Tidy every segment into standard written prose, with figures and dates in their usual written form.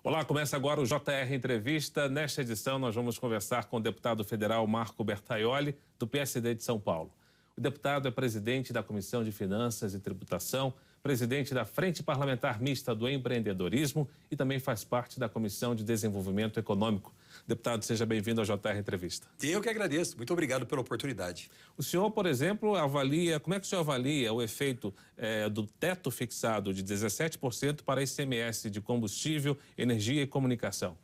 Olá, começa agora o JR Entrevista. Nesta edição, nós vamos conversar com o deputado federal Marco Bertaioli, do PSD de São Paulo. O deputado é presidente da Comissão de Finanças e Tributação, presidente da Frente Parlamentar Mista do Empreendedorismo e também faz parte da Comissão de Desenvolvimento Econômico. Deputado, seja bem-vindo ao JR Entrevista. Eu que agradeço. Muito obrigado pela oportunidade. O senhor, por exemplo, como é que o senhor avalia o efeito do teto fixado de 17% para ICMS de combustível, energia e comunicação?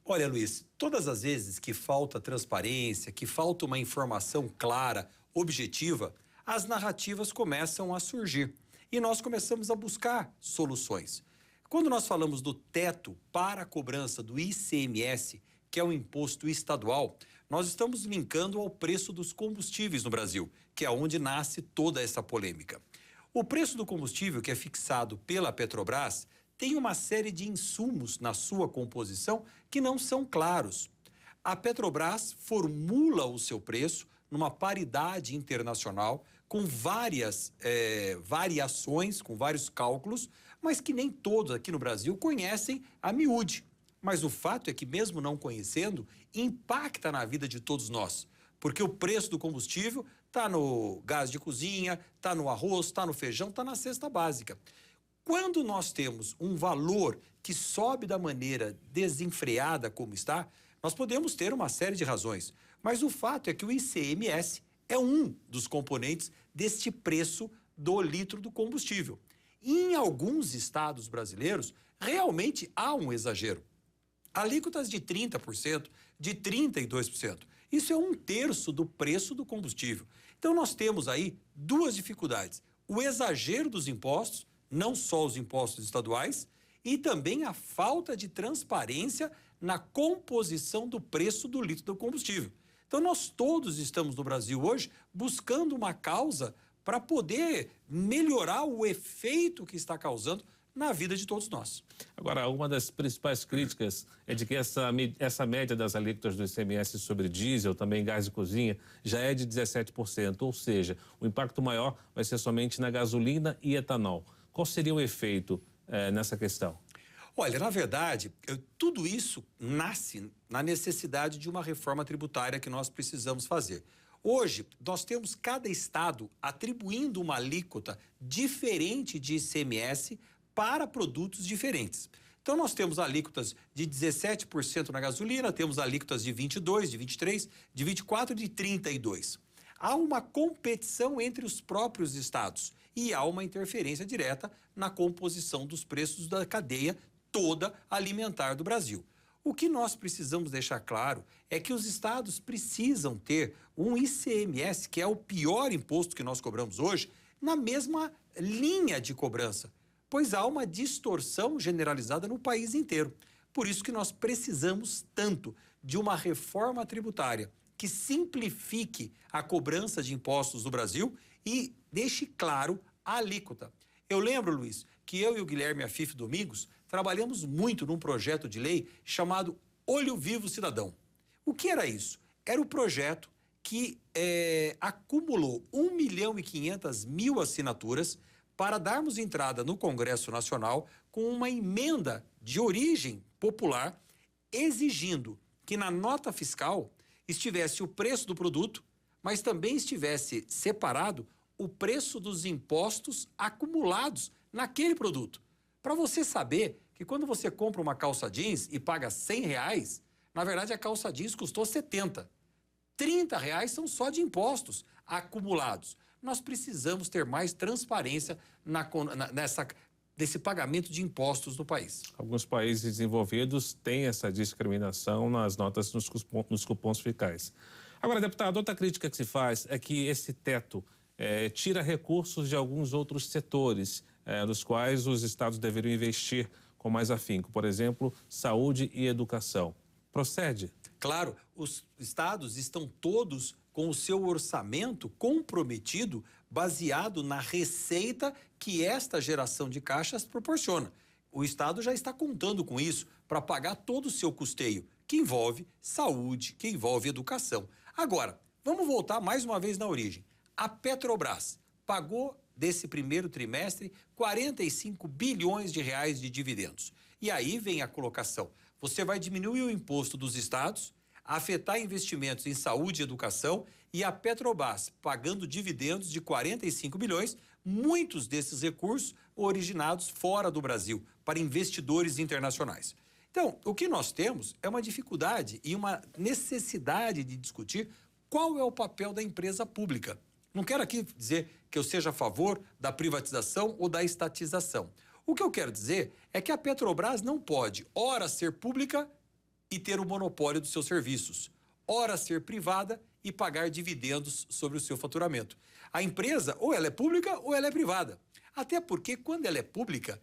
Olha, Luiz, todas as vezes que falta transparência, que falta uma informação clara, objetiva, as narrativas começam a surgir e nós começamos a buscar soluções. Quando nós falamos do teto para a cobrança do ICMS, que é um imposto estadual, nós estamos linkando ao preço dos combustíveis no Brasil, que é onde nasce toda essa polêmica. O preço do combustível, que é fixado pela Petrobras, tem uma série de insumos na sua composição que não são claros. A Petrobras formula o seu preço numa paridade internacional, com várias variações, com vários cálculos, mas que nem todos aqui no Brasil conhecem a miúde. Mas o fato é que, mesmo não conhecendo, impacta na vida de todos nós. Porque o preço do combustível está no gás de cozinha, está no arroz, está no feijão, está na cesta básica. Quando nós temos um valor que sobe da maneira desenfreada como está, nós podemos ter uma série de razões. Mas o fato é que o ICMS é um dos componentes deste preço do litro do combustível. E em alguns estados brasileiros, realmente há um exagero. Alíquotas de 30%, de 32%. Isso é 1/3 do preço do combustível. Então nós temos aí duas dificuldades. O exagero dos impostos, não só os impostos estaduais, e também a falta de transparência na composição do preço do litro do combustível. Então nós todos estamos no Brasil hoje buscando uma causa para poder melhorar o efeito que está causando na vida de todos nós. Agora, uma das principais críticas é de que essa média das alíquotas do ICMS sobre diesel, também gás de cozinha, já é de 17%, ou seja, o impacto maior vai ser somente na gasolina e etanol. Qual seria o efeito nessa questão? Olha, na verdade, tudo isso nasce na necessidade de uma reforma tributária que nós precisamos fazer. Hoje, nós temos cada estado atribuindo uma alíquota diferente de ICMS para produtos diferentes. Então, nós temos alíquotas de 17% na gasolina, temos alíquotas de 22%, de 23%, de 24% e de 32%. Há uma competição entre os próprios estados e há uma interferência direta na composição dos preços da cadeia toda alimentar do Brasil. O que nós precisamos deixar claro é que os estados precisam ter um ICMS, que é o pior imposto que nós cobramos hoje, na mesma linha de cobrança, pois há uma distorção generalizada no país inteiro. Por isso que nós precisamos tanto de uma reforma tributária que simplifique a cobrança de impostos no Brasil e deixe claro a alíquota. Eu lembro, Luiz, que eu e o Guilherme Afif Domingos trabalhamos muito num projeto de lei chamado Olho Vivo Cidadão. O que era isso? Era o projeto que acumulou 1.500.000 assinaturas para darmos entrada no Congresso Nacional com uma emenda de origem popular exigindo que na nota fiscal estivesse o preço do produto, mas também estivesse separado o preço dos impostos acumulados naquele produto. Para você saber que quando você compra uma calça jeans e paga R$100, na verdade a calça jeans custou R$70. R$30 são só de impostos acumulados. Nós precisamos ter mais transparência nesse pagamento de impostos no país. Alguns países desenvolvidos têm essa discriminação nas notas nos cupons fiscais. Agora, deputado, outra crítica que se faz é que esse teto tira recursos de alguns outros setores, nos quais os estados deveriam investir com mais afinco. Por exemplo, saúde e educação. Procede? Claro, os estados estão todos com o seu orçamento comprometido, baseado na receita que esta geração de caixas proporciona. O estado já está contando com isso para pagar todo o seu custeio, que envolve saúde, que envolve educação. Agora, vamos voltar mais uma vez na origem. A Petrobras pagou desse primeiro trimestre, 45 bilhões de reais de dividendos. E aí vem a colocação. Você vai diminuir o imposto dos estados, afetar investimentos em saúde e educação e a Petrobras pagando dividendos de 45 bilhões, muitos desses recursos originados fora do Brasil, para investidores internacionais. Então, o que nós temos é uma dificuldade e uma necessidade de discutir qual é o papel da empresa pública. Não quero aqui dizer que eu seja a favor da privatização ou da estatização. O que eu quero dizer é que a Petrobras não pode, ora, ser pública e ter o monopólio dos seus serviços, ora, ser privada e pagar dividendos sobre o seu faturamento. A empresa, ou ela é pública ou ela é privada. Até porque, quando ela é pública,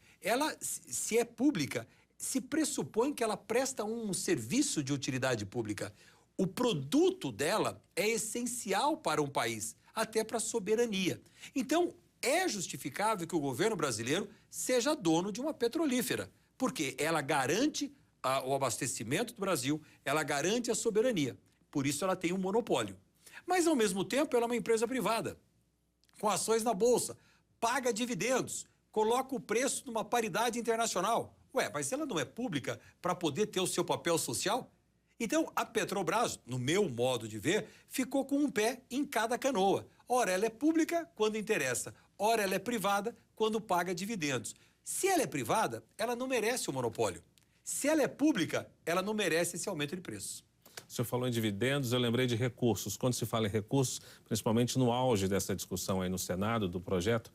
se é pública, se pressupõe que ela presta um serviço de utilidade pública. O produto dela é essencial para um país, até para a soberania. Então, é justificável que o governo brasileiro seja dono de uma petrolífera, porque ela garante o abastecimento do Brasil, ela garante a soberania. Por isso ela tem um monopólio. Mas, ao mesmo tempo, ela é uma empresa privada, com ações na Bolsa, paga dividendos, coloca o preço numa paridade internacional. Ué, mas ela não é pública para poder ter o seu papel social? Então, a Petrobras, no meu modo de ver, ficou com um pé em cada canoa. Ora, ela é pública quando interessa, ora, ela é privada quando paga dividendos. Se ela é privada, ela não merece o monopólio. Se ela é pública, ela não merece esse aumento de preços. O senhor falou em dividendos, eu lembrei de recursos. Quando se fala em recursos, principalmente no auge dessa discussão aí no Senado do projeto,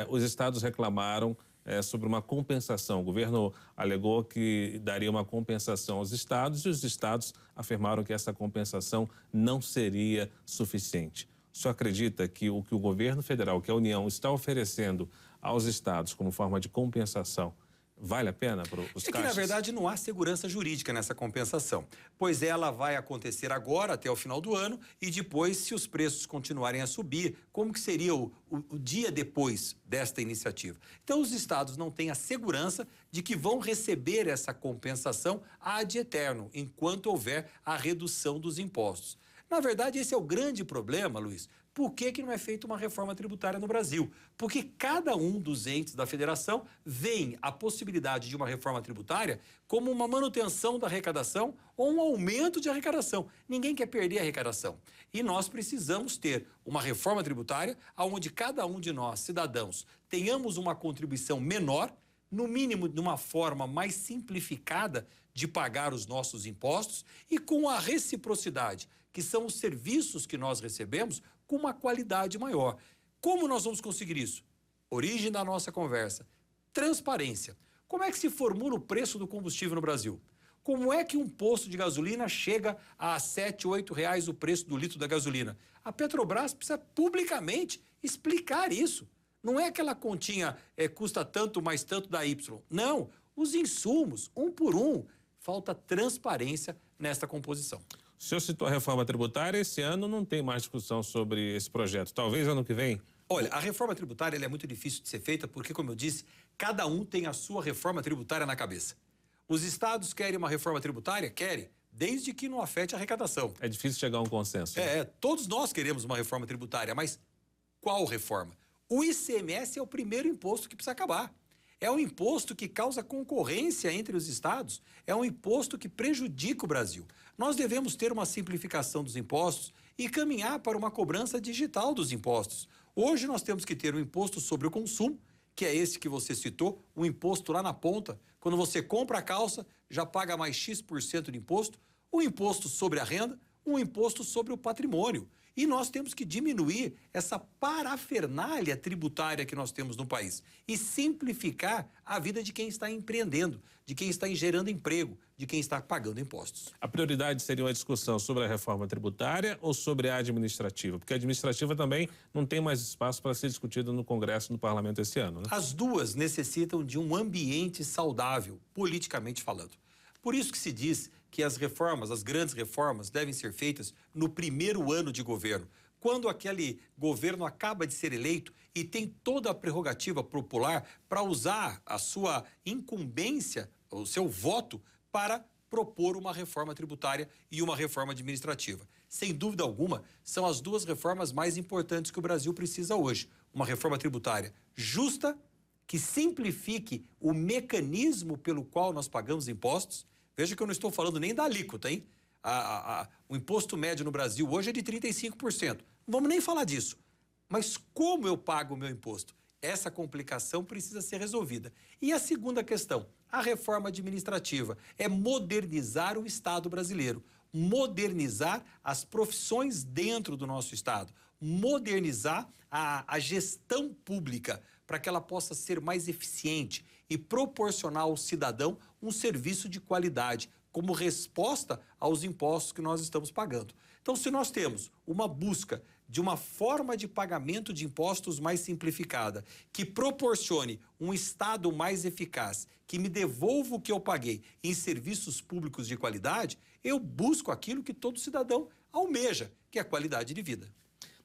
os estados reclamaram sobre uma compensação. O governo alegou que daria uma compensação aos estados e os estados afirmaram que essa compensação não seria suficiente. O senhor acredita que o governo federal, que a União, está oferecendo aos estados como forma de compensação vale a pena para os caixas? É que, na verdade, não há segurança jurídica nessa compensação, pois ela vai acontecer agora, até o final do ano, e depois, se os preços continuarem a subir, como que seria o dia depois desta iniciativa? Então, os estados não têm a segurança de que vão receber essa compensação ad eterno, enquanto houver a redução dos impostos. Na verdade, esse é o grande problema, Luiz. Por que não é feita uma reforma tributária no Brasil? Porque cada um dos entes da federação vê a possibilidade de uma reforma tributária como uma manutenção da arrecadação ou um aumento de arrecadação. Ninguém quer perder a arrecadação. E nós precisamos ter uma reforma tributária onde cada um de nós, cidadãos, tenhamos uma contribuição menor, no mínimo de uma forma mais simplificada de pagar os nossos impostos e com a reciprocidade, que são os serviços que nós recebemos, com uma qualidade maior. Como nós vamos conseguir isso? Origem da nossa conversa. Transparência. Como é que se formula o preço do combustível no Brasil? Como é que um posto de gasolina chega a R$ 7, R$ 8 o preço do litro da gasolina? A Petrobras precisa publicamente explicar isso. Não é aquela continha custa tanto mais tanto da Y. Não, os insumos, um por um. Falta transparência nesta composição. O senhor citou a reforma tributária, esse ano não tem mais discussão sobre esse projeto. Talvez ano que vem? Olha, a reforma tributária é muito difícil de ser feita porque, como eu disse, cada um tem a sua reforma tributária na cabeça. Os estados querem uma reforma tributária? Querem, desde que não afete a arrecadação. É difícil chegar a um consenso. Né? Todos nós queremos uma reforma tributária, mas qual reforma? O ICMS é o primeiro imposto que precisa acabar. É um imposto que causa concorrência entre os estados, é um imposto que prejudica o Brasil. Nós devemos ter uma simplificação dos impostos e caminhar para uma cobrança digital dos impostos. Hoje nós temos que ter um imposto sobre o consumo, que é esse que você citou, um imposto lá na ponta. Quando você compra a calça, já paga mais X% de imposto, um imposto sobre a renda, um imposto sobre o patrimônio. E nós temos que diminuir essa parafernália tributária que nós temos no país e simplificar a vida de quem está empreendendo, de quem está gerando emprego, de quem está pagando impostos. A prioridade seria uma discussão sobre a reforma tributária ou sobre a administrativa? Porque a administrativa também não tem mais espaço para ser discutida no Congresso e no Parlamento esse ano, né? As duas necessitam de um ambiente saudável, politicamente falando. Por isso que se diz que as reformas, as grandes reformas, devem ser feitas no primeiro ano de governo, quando aquele governo acaba de ser eleito e tem toda a prerrogativa popular para usar a sua incumbência, o seu voto, para propor uma reforma tributária e uma reforma administrativa. Sem dúvida alguma, são as duas reformas mais importantes que o Brasil precisa hoje. uma reforma tributária justa, que simplifique o mecanismo pelo qual nós pagamos impostos. Veja que eu não estou falando nem da alíquota, hein? O imposto médio no Brasil hoje é de 35%. Não vamos nem falar disso. Mas como eu pago o meu imposto? Essa complicação precisa ser resolvida. E a segunda questão, a reforma administrativa, é modernizar o Estado brasileiro, modernizar as profissões dentro do nosso Estado, modernizar a gestão pública para que ela possa ser mais eficiente e proporcionar ao cidadão um serviço de qualidade, como resposta aos impostos que nós estamos pagando. Então, se nós temos uma busca de uma forma de pagamento de impostos mais simplificada, que proporcione um Estado mais eficaz, que me devolva o que eu paguei em serviços públicos de qualidade, eu busco aquilo que todo cidadão almeja, que é a qualidade de vida.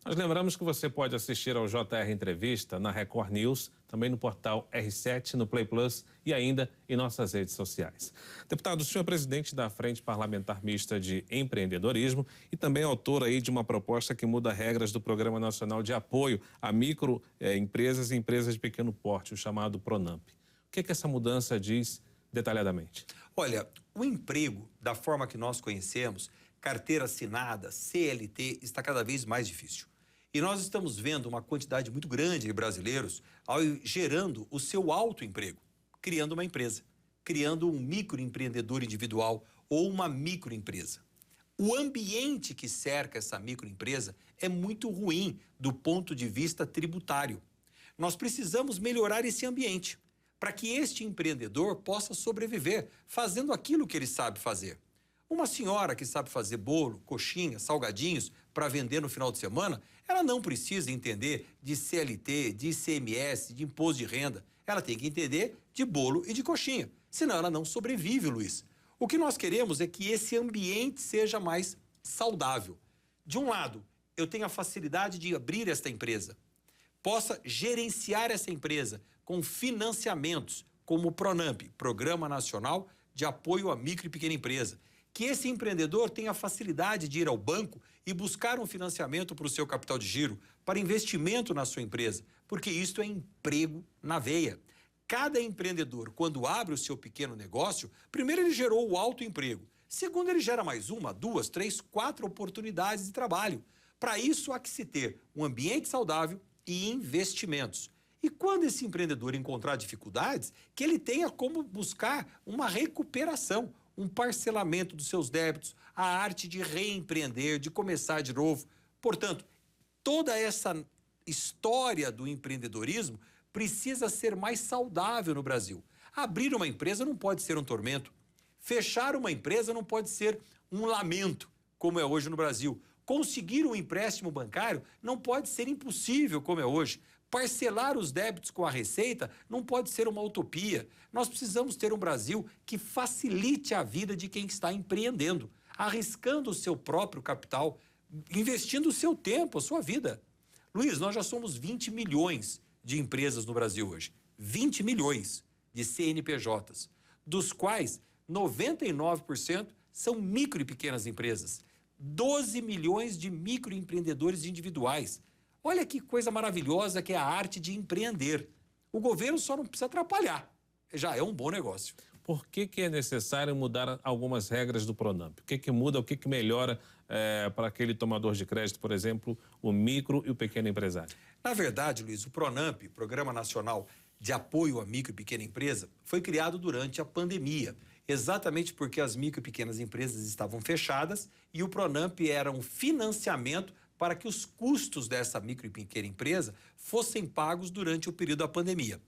Nós lembramos que você pode assistir ao JR Entrevista na Record News, também no portal R7, no Play Plus e ainda em nossas redes sociais. Deputado, o senhor é presidente da Frente Parlamentar Mista de Empreendedorismo e também autor aí de uma proposta que muda regras do Programa Nacional de Apoio a Microempresas e Empresas de Pequeno Porte, o chamado PRONAMP. O que é que essa mudança diz detalhadamente? Olha, o emprego, da forma que nós conhecemos, carteira assinada, CLT, está cada vez mais difícil. E nós estamos vendo uma quantidade muito grande de brasileiros gerando o seu autoemprego, criando uma empresa, criando um microempreendedor individual ou uma microempresa. O ambiente que cerca essa microempresa é muito ruim do ponto de vista tributário. Nós precisamos melhorar esse ambiente para que este empreendedor possa sobreviver fazendo aquilo que ele sabe fazer. Uma senhora que sabe fazer bolo, coxinha, salgadinhos para vender no final de semana, ela não precisa entender de CLT, de ICMS, de imposto de renda. Ela tem que entender de bolo e de coxinha, senão ela não sobrevive, Luiz. O que nós queremos é que esse ambiente seja mais saudável. De um lado, eu tenho a facilidade de abrir esta empresa, possa gerenciar essa empresa com financiamentos, como o PRONAMP, Programa Nacional de Apoio à Micro e Pequena Empresa, que esse empreendedor tenha facilidade de ir ao banco e buscar um financiamento para o seu capital de giro, para investimento na sua empresa, porque isto é emprego na veia. Cada empreendedor, quando abre o seu pequeno negócio, primeiro ele gerou o autoemprego, segundo ele gera mais uma, duas, três, quatro oportunidades de trabalho. Para isso há que se ter um ambiente saudável e investimentos. E quando esse empreendedor encontrar dificuldades, que ele tenha como buscar uma recuperação, um parcelamento dos seus débitos, a arte de reempreender, de começar de novo. Portanto, toda essa história do empreendedorismo precisa ser mais saudável no Brasil. Abrir uma empresa não pode ser um tormento. Fechar uma empresa não pode ser um lamento, como é hoje no Brasil. Conseguir um empréstimo bancário não pode ser impossível, como é hoje. Parcelar os débitos com a Receita não pode ser uma utopia. Nós precisamos ter um Brasil que facilite a vida de quem está empreendendo, arriscando o seu próprio capital, investindo o seu tempo, a sua vida. Luiz, nós já somos 20 milhões de empresas no Brasil hoje. 20 milhões de CNPJs, dos quais 99% são micro e pequenas empresas. 12 milhões de microempreendedores individuais. Olha que coisa maravilhosa que é a arte de empreender. O governo só não precisa atrapalhar. Já é um bom negócio. Por que é necessário mudar algumas regras do PRONAMP? O que muda, o que melhora para aquele tomador de crédito, por exemplo, o micro e o pequeno empresário? Na verdade, Luiz, o PRONAMP, Programa Nacional de Apoio à Micro e Pequena Empresa, foi criado durante a pandemia, exatamente porque as micro e pequenas empresas estavam fechadas e o PRONAMP era um financiamento para que os custos dessa micro e pequena empresa fossem pagos durante o período da pandemia.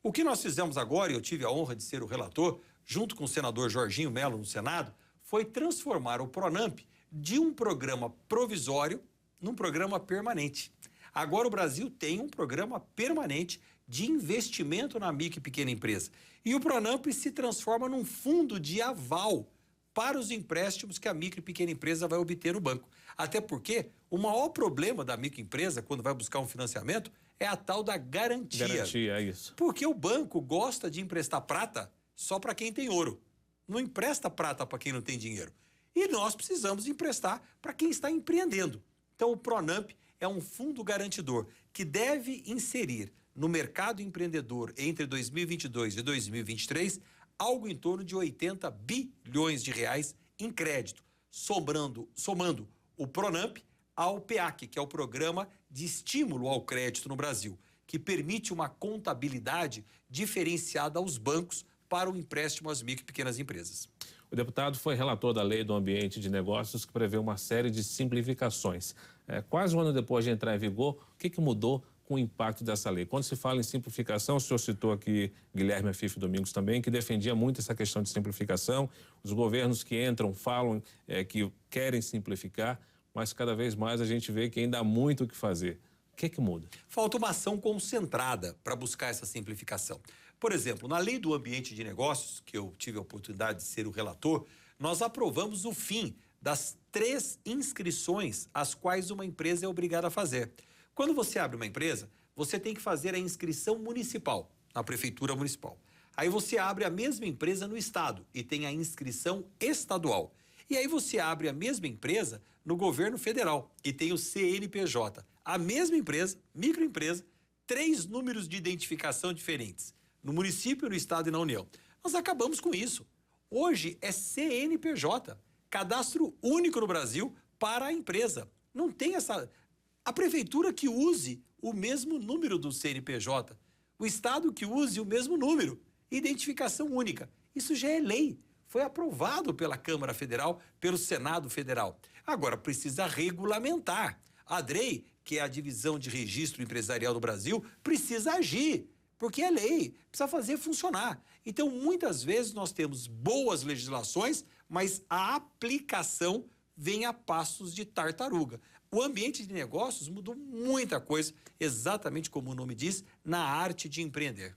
O que nós fizemos agora, e eu tive a honra de ser o relator, junto com o senador Jorginho Melo no Senado, foi transformar o PRONAMP de um programa provisório num programa permanente. Agora o Brasil tem um programa permanente de investimento na micro e pequena empresa. E o PRONAMP se transforma num fundo de aval para os empréstimos que a micro e pequena empresa vai obter no banco. Até porque o maior problema da microempresa, quando vai buscar um financiamento, é a tal da garantia. Garantia, é isso. Porque o banco gosta de emprestar prata só para quem tem ouro. Não empresta prata para quem não tem dinheiro. E nós precisamos emprestar para quem está empreendendo. Então o PRONAMP é um fundo garantidor que deve inserir no mercado empreendedor entre 2022 e 2023 algo em torno de 80 bilhões de reais em crédito, somando o Pronamp ao PEAC, que é o Programa de Estímulo ao Crédito no Brasil, que permite uma contabilidade diferenciada aos bancos para o empréstimo às micro e pequenas empresas. O deputado foi relator da Lei do Ambiente de Negócios, que prevê uma série de simplificações. Quase um ano depois de entrar em vigor, o que mudou com o impacto dessa lei? Quando se fala em simplificação, o senhor citou aqui Guilherme Afif Domingos também, que defendia muito essa questão de simplificação. Os governos que entram falam que querem simplificar, mas cada vez mais a gente vê que ainda há muito o que fazer. O que muda? Falta uma ação concentrada para buscar essa simplificação. Por exemplo, na Lei do Ambiente de Negócios, que eu tive a oportunidade de ser o relator, nós aprovamos o fim das 3 inscrições às quais uma empresa é obrigada a fazer. Quando você abre uma empresa, você tem que fazer a inscrição municipal, na prefeitura municipal. Aí você abre a mesma empresa no estado e tem a inscrição estadual. E aí você abre a mesma empresa no governo federal e tem o CNPJ. A mesma empresa, microempresa, 3 números de identificação diferentes, no município, no estado e na União. Nós acabamos com isso. Hoje é CNPJ, cadastro único no Brasil para a empresa. Não tem essa... A prefeitura que use o mesmo número do CNPJ, o estado que use o mesmo número, identificação única. Isso já é lei, foi aprovado pela Câmara Federal, pelo Senado Federal. Agora precisa regulamentar. A DREI, que é a Divisão de Registro Empresarial do Brasil, precisa agir, porque é lei, precisa fazer funcionar. Então, muitas vezes nós temos boas legislações, mas a aplicação vem a passos de tartaruga. O ambiente de negócios mudou muita coisa, exatamente como o nome diz, na arte de empreender.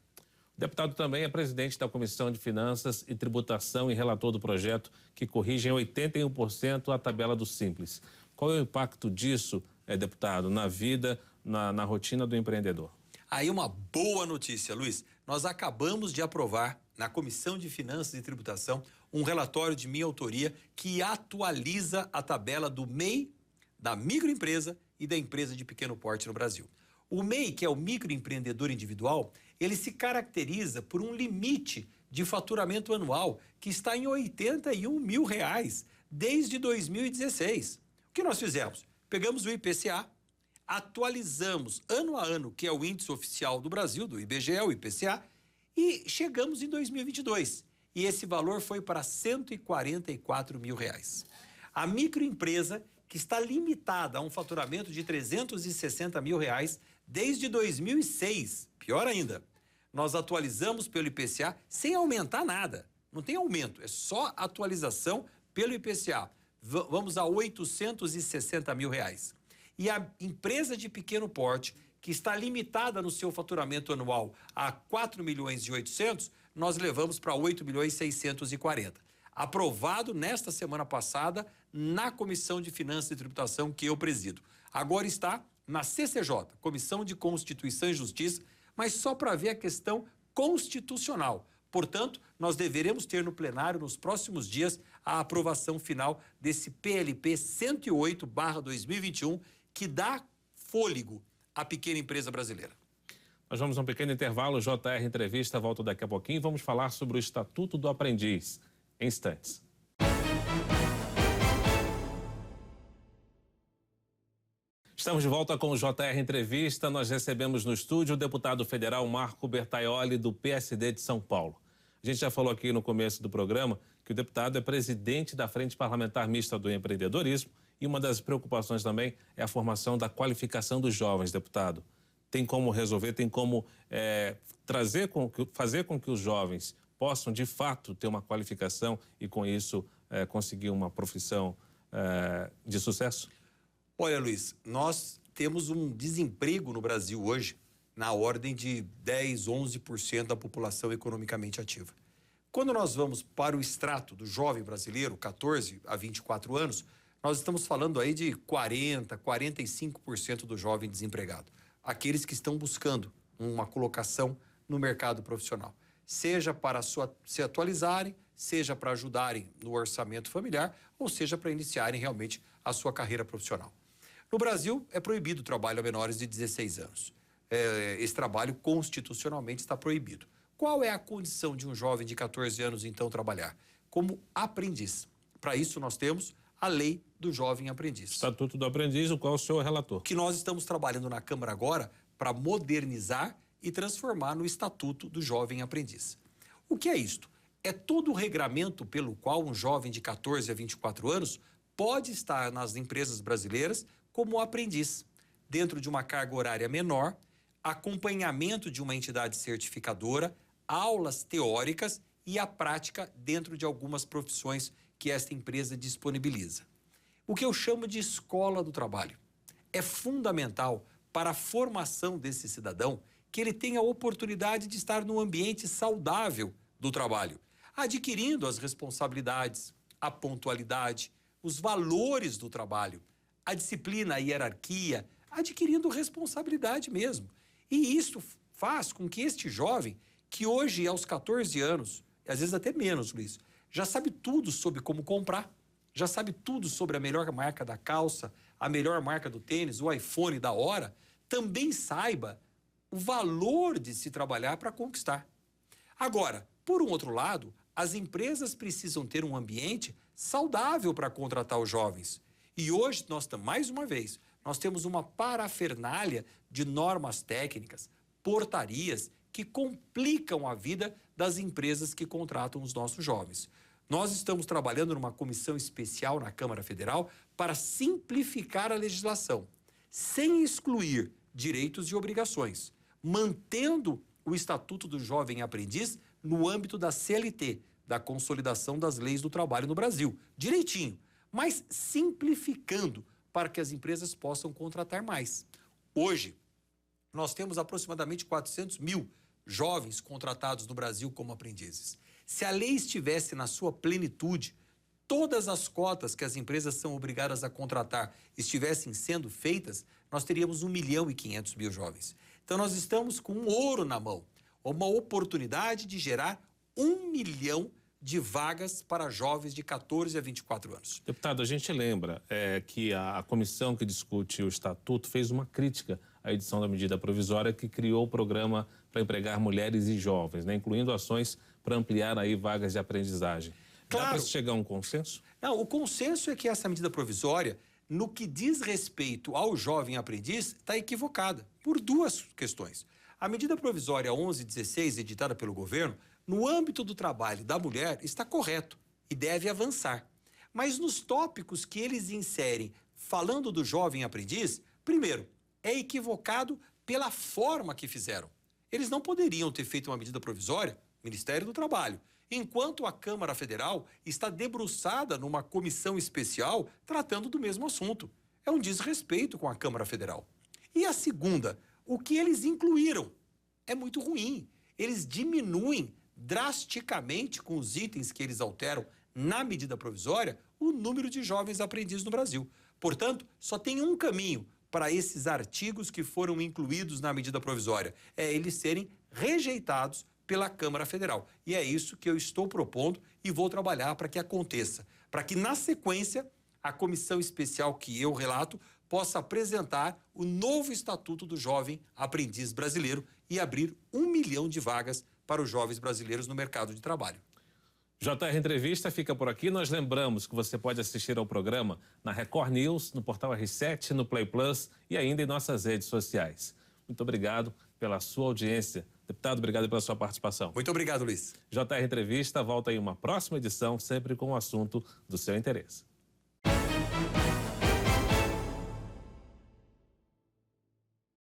O deputado também é presidente da Comissão de Finanças e Tributação e relator do projeto que corrige em 81% a tabela do Simples. Qual é o impacto disso, deputado, na vida, na rotina do empreendedor? Aí uma boa notícia, Luiz. Nós acabamos de aprovar na Comissão de Finanças e Tributação um relatório de minha autoria que atualiza a tabela do MEI, da microempresa e da empresa de pequeno porte no Brasil. O MEI, que é o microempreendedor individual, ele se caracteriza por um limite de faturamento anual que está em R$81 mil desde 2016. O que nós fizemos? Pegamos o IPCA, atualizamos ano a ano, que é o índice oficial do Brasil, do IBGE, o IPCA, e chegamos em 2022. E esse valor foi para R$144 mil. A microempresa, que está limitada a um faturamento de R$360 mil desde 2006. Pior ainda, nós atualizamos pelo IPCA sem aumentar nada. Não tem aumento, é só atualização pelo IPCA. Vamos a R$860 mil. E a empresa de pequeno porte, que está limitada no seu faturamento anual a 4 milhões e 800, nós levamos para 8 milhões e 640. Aprovado nesta semana passada na Comissão de Finanças e Tributação que eu presido. Agora está na CCJ, Comissão de Constituição e Justiça, mas só para ver a questão constitucional. Portanto, nós deveremos ter no plenário, nos próximos dias, a aprovação final desse PLP 108/2021, que dá fôlego à pequena empresa brasileira. Nós vamos a um pequeno intervalo, JR Entrevista volta daqui a pouquinho. Vamos falar sobre o Estatuto do Aprendiz, em instantes. Estamos de volta com o JR Entrevista. Nós recebemos no estúdio o deputado federal Marco Bertaioli, do PSD de São Paulo. A gente já falou aqui no começo do programa que o deputado é presidente da Frente Parlamentar Mista do Empreendedorismo e uma das preocupações também é a formação da qualificação dos jovens, deputado. Tem como resolver, tem como fazer com que os jovens possam, de fato, ter uma qualificação e, com isso, conseguir uma profissão de sucesso? Olha, Luiz, nós temos um desemprego no Brasil hoje na ordem de 10, 11% da população economicamente ativa. Quando nós vamos para o extrato do jovem brasileiro, 14 a 24 anos, nós estamos falando aí de 40, 45% do jovem desempregado. Aqueles que estão buscando uma colocação no mercado profissional. Seja para se atualizarem, seja para ajudarem no orçamento familiar, ou seja para iniciarem realmente a sua carreira profissional. No Brasil, é proibido o trabalho a menores de 16 anos. Esse trabalho constitucionalmente está proibido. Qual é a condição de um jovem de 14 anos, então, trabalhar? Como aprendiz. Para isso, nós temos a lei do jovem aprendiz. Estatuto do Aprendiz, o qual o senhor é relator. Que nós estamos trabalhando na Câmara agora para modernizar e transformar no Estatuto do Jovem Aprendiz. O que é isto? É todo o regramento pelo qual um jovem de 14 a 24 anos pode estar nas empresas brasileiras como aprendiz, dentro de uma carga horária menor, acompanhamento de uma entidade certificadora, aulas teóricas e a prática dentro de algumas profissões que esta empresa disponibiliza. O que eu chamo de escola do trabalho. É fundamental para a formação desse cidadão que ele tenha a oportunidade de estar num ambiente saudável do trabalho, adquirindo as responsabilidades, a pontualidade, os valores do trabalho, a disciplina, a hierarquia, adquirindo responsabilidade mesmo. E isso faz com que este jovem, que hoje aos 14 anos, às vezes até menos, Luiz, já sabe tudo sobre como comprar, já sabe tudo sobre a melhor marca da calça, a melhor marca do tênis, o iPhone da hora, também saiba o valor de se trabalhar para conquistar. Agora, por um outro lado, as empresas precisam ter um ambiente saudável para contratar os jovens. E hoje, mais uma vez, nós temos uma parafernália de normas técnicas, portarias, que complicam a vida das empresas que contratam os nossos jovens. Nós estamos trabalhando numa comissão especial na Câmara Federal para simplificar a legislação, sem excluir direitos e obrigações, mantendo o Estatuto do Jovem Aprendiz no âmbito da CLT, da Consolidação das Leis do Trabalho no Brasil, direitinho, mas simplificando para que as empresas possam contratar mais. Hoje, nós temos aproximadamente 400 mil jovens contratados no Brasil como aprendizes. Se a lei estivesse na sua plenitude, todas as cotas que as empresas são obrigadas a contratar estivessem sendo feitas, nós teríamos 1.500.000 jovens. Então, nós estamos com um ouro na mão, uma oportunidade de gerar 1 milhão de vagas para jovens de 14 a 24 anos. Deputado, a gente lembra que a comissão que discute o Estatuto fez uma crítica à edição da medida provisória que criou o programa para empregar mulheres e jovens, né, incluindo ações para ampliar aí vagas de aprendizagem. Claro. Dá para chegar a um consenso? Não, o consenso é que essa medida provisória, no que diz respeito ao jovem aprendiz, está equivocada, por duas questões. A medida provisória 1116, editada pelo governo, no âmbito do trabalho da mulher, está correto e deve avançar. Mas nos tópicos que eles inserem, falando do jovem aprendiz, primeiro, é equivocado pela forma que fizeram. Eles não poderiam ter feito uma medida provisória, Ministério do Trabalho, enquanto a Câmara Federal está debruçada numa comissão especial tratando do mesmo assunto. É um desrespeito com a Câmara Federal. E a segunda, o que eles incluíram é muito ruim. Eles diminuem drasticamente, com os itens que eles alteram na medida provisória, o número de jovens aprendizes no Brasil. Portanto, só tem um caminho para esses artigos que foram incluídos na medida provisória, é eles serem rejeitados pela Câmara Federal. E é isso que eu estou propondo e vou trabalhar para que aconteça. Para que, na sequência, a comissão especial que eu relato possa apresentar o novo Estatuto do Jovem Aprendiz Brasileiro e abrir 1 milhão de vagas para os jovens brasileiros no mercado de trabalho. JR Entrevista fica por aqui. Nós lembramos que você pode assistir ao programa na Record News, no portal R7, no Play Plus e ainda em nossas redes sociais. Muito obrigado pela sua audiência. Deputado, obrigado pela sua participação. Muito obrigado, Luiz. JR Entrevista volta em uma próxima edição, sempre com o assunto do seu interesse.